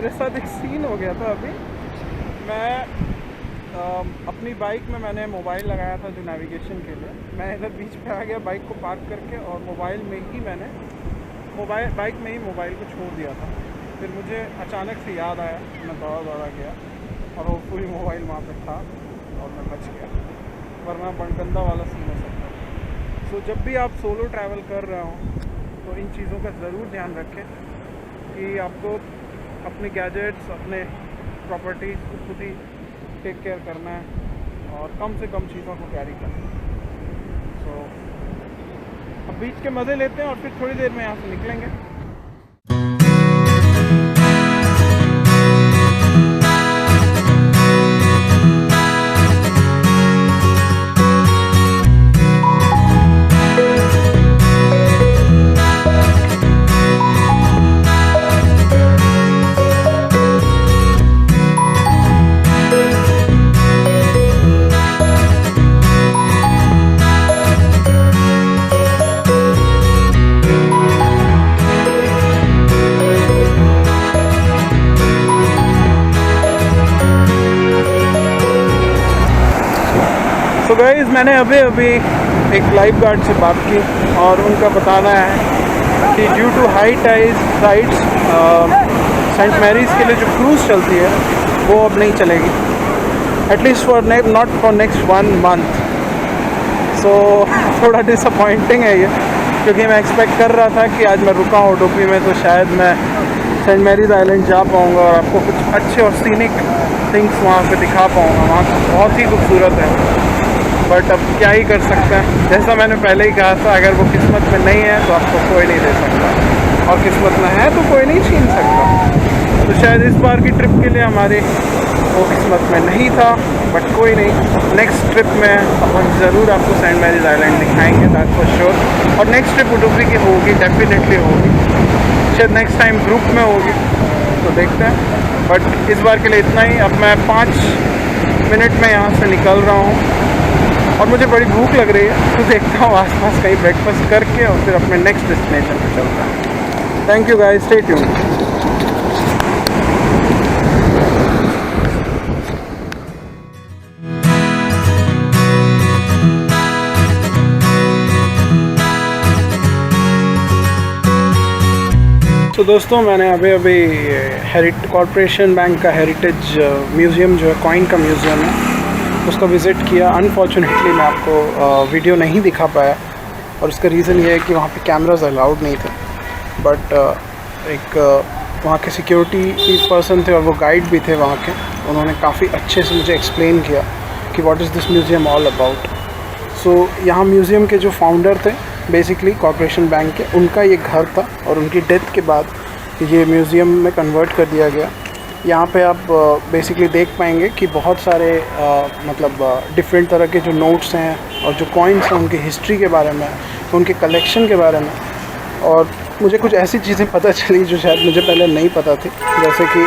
मेरे साथ एक सीन हो गया था अभी। मैं अपनी बाइक में मैंने मोबाइल लगाया था जो नेविगेशन के लिए। मैं इधर बीच पे आ गया बाइक को पार्क करके, और बाइक में ही मोबाइल को छोड़ दिया था। फिर मुझे अचानक से याद आया, मैं दौड़ा गया और वो पूरी मोबाइल वहाँ पे था और मैं बच गया, वरना गंदा वाला सीन हो सकता है। सो जब भी आप सोलो ट्रैवल कर रहे हो तो इन चीज़ों का ज़रूर ध्यान रखें कि आपको अपने गैजेट्स, अपने प्रॉपर्टीज़ को खुद ही टेक केयर करना है और कम से कम चीज़ों को कैरी करना है। सो अब बीच के मज़े लेते हैं और फिर थोड़ी देर में यहाँ से निकलेंगे। तो गाइस, मैंने अभी एक लाइफ गार्ड से बात की और उनका बताना है कि due to high tides Saint Mary's के लिए जो क्रूज़ चलती है वो अब नहीं चलेगी, at least not for next 1 month. So थोड़ा डिसअपॉइंटिंग है ये, क्योंकि मैं एक्सपेक्ट कर रहा था कि आज मैं रुका हूँ उडुपी में तो शायद मैं सेंट मैरीज़ आइलैंड जा पाऊँगा और आपको कुछ अच्छे और सीनिक थिंग्स वहाँ पे दिखा पाऊँगा। वहाँ बहुत ही खूबसूरत है, बट अब क्या ही कर सकते हैं। जैसा मैंने पहले ही कहा था, अगर वो किस्मत में नहीं है तो आपको कोई नहीं दे सकता, और किस्मत में है तो कोई नहीं छीन सकता। तो शायद इस बार की ट्रिप के लिए हमारी वो किस्मत में नहीं था, बट कोई नहीं, नेक्स्ट ट्रिप में अपन ज़रूर आपको सेंट मैरीज़ आइलैंड दिखाएंगे, दैट फॉर श्योर। और नेक्स्ट ट्रिप उडुपी की होगी, डेफिनेटली होगी, शायद नेक्स्ट टाइम ग्रुप में होगी, तो देखते हैं। बट इस बार के लिए इतना ही। अब मैं 5 मिनट में यहाँ से निकल रहा हूँ और मुझे बड़ी भूख लग रही है, तो देखता हूँ आसपास कहीं ब्रेकफास्ट करके और फिर अपने नेक्स्ट डेस्टिनेशन पे चलता हूँ। Thank you guys, stay tuned. तो दोस्तों, मैंने अभी कॉर्पोरेशन बैंक का हेरिटेज म्यूज़ियम जो है, कॉइन का म्यूज़ियम है, उसका विज़िट किया। अनफॉर्चुनेटली मैं आपको वीडियो नहीं दिखा पाया, और उसका रीज़न ये है कि वहाँ पे कैमरास अलाउड नहीं थे। बट एक वहाँ के सिक्योरिटी पर्सन थे और वो गाइड भी थे वहाँ के, उन्होंने काफ़ी अच्छे से मुझे एक्सप्लेन किया कि what is this museum all about. So यहाँ म्यूज़ियम के जो फाउंडर थे बेसिकली कॉर्पोरेशन बैंक के, उनका ये घर था और उनकी डेथ के बाद ये म्यूज़ियम में कन्वर्ट कर दिया गया। यहाँ पे आप बेसिकली देख पाएंगे कि बहुत सारे डिफरेंट तरह के जो नोट्स हैं और जो कॉइन्स हैं उनकी हिस्ट्री के बारे में, उनके कलेक्शन के बारे में। और मुझे कुछ ऐसी चीज़ें पता चली जो शायद मुझे पहले नहीं पता थी, जैसे कि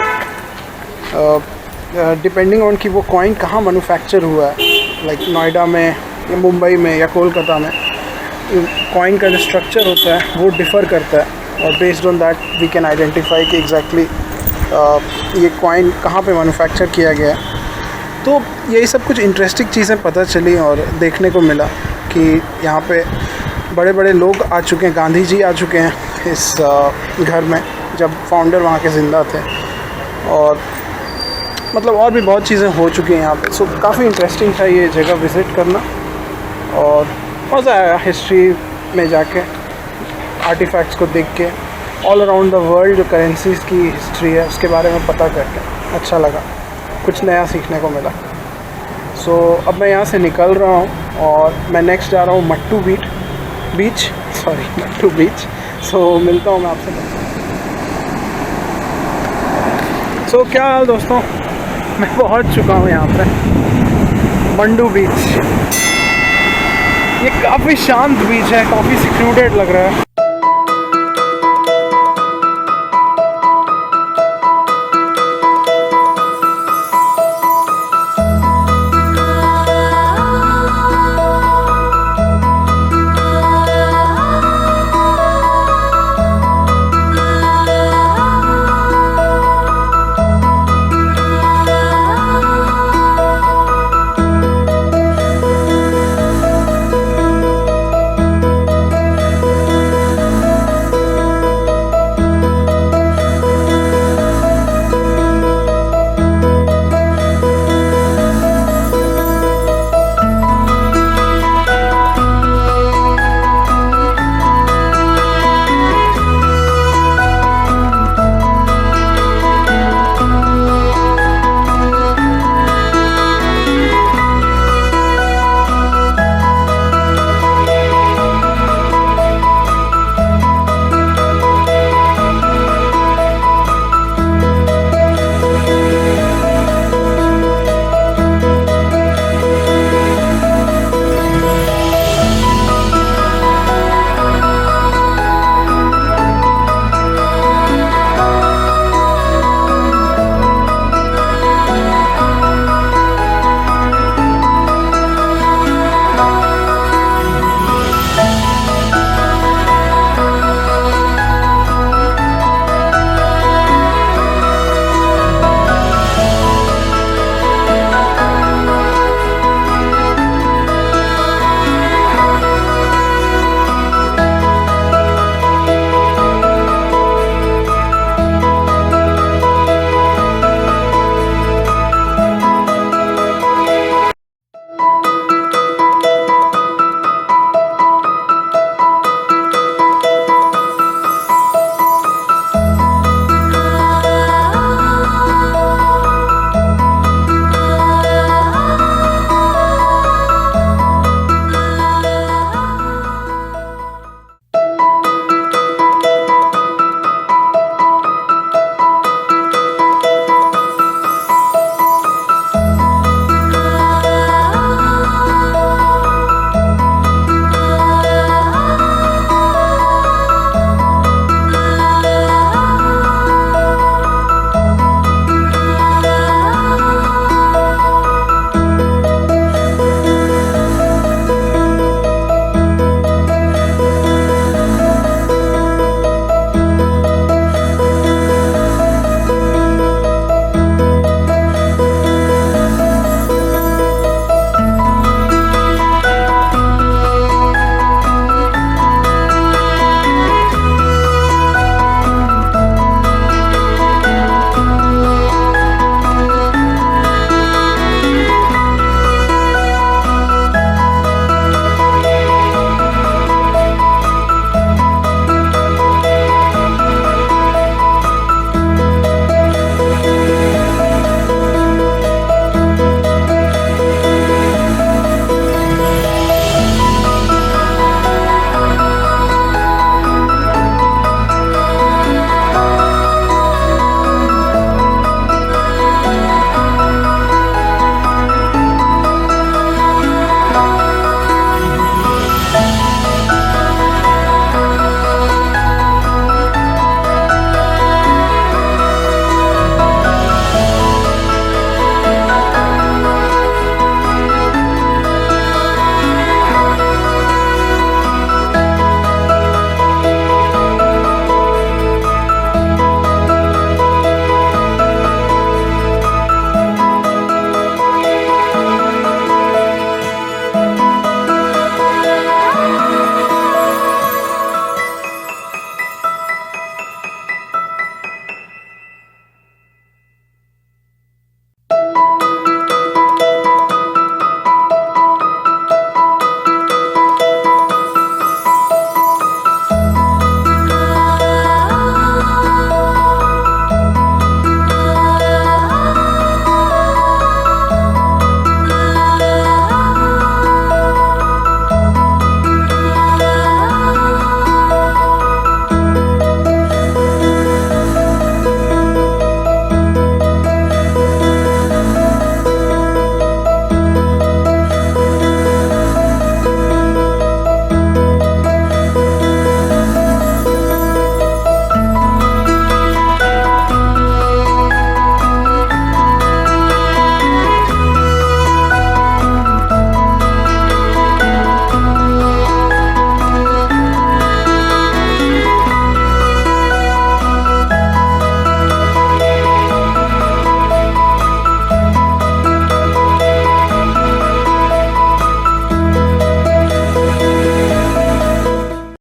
डिपेंडिंग ऑन कि वो कॉइन कहाँ मैन्युफैक्चर हुआ है, लाइक नोएडा में या मुंबई में या कोलकाता में, कॉइन का जो स्ट्रक्चर होता है वो डिफ़र करता है, और based on that we can identify कि एग्जैक्टली ये कॉइन कहाँ पे मैन्युफैक्चर किया गया। तो यही सब कुछ इंटरेस्टिंग चीज़ें पता चली और देखने को मिला कि यहाँ पे बड़े बड़े लोग आ चुके हैं, गांधी जी आ चुके हैं इस घर में जब फाउंडर वहाँ के ज़िंदा थे, और और भी बहुत चीज़ें हो चुकी हैं यहाँ पे। सो काफ़ी इंटरेस्टिंग था ये जगह विज़िट करना, और मज़ा आया हिस्ट्री में जाके, आर्टिफैक्ट्स को देख के, ऑल अराउंड द वर्ल्ड जो करेंसीज़ की हिस्ट्री है उसके बारे में पता करके अच्छा लगा, कुछ नया सीखने को मिला। सो अब मैं यहाँ से निकल रहा हूँ और मैं नेक्स्ट जा रहा हूँ मट्टू बीच। सो मिलता हूँ मैं आपसे। सो क्या हाल दोस्तों, मैं पहुँच चुका हूँ यहाँ पे मंडू बीच। ये काफ़ी शांत बीच है, काफ़ी सिक्योर्ड लग रहा है।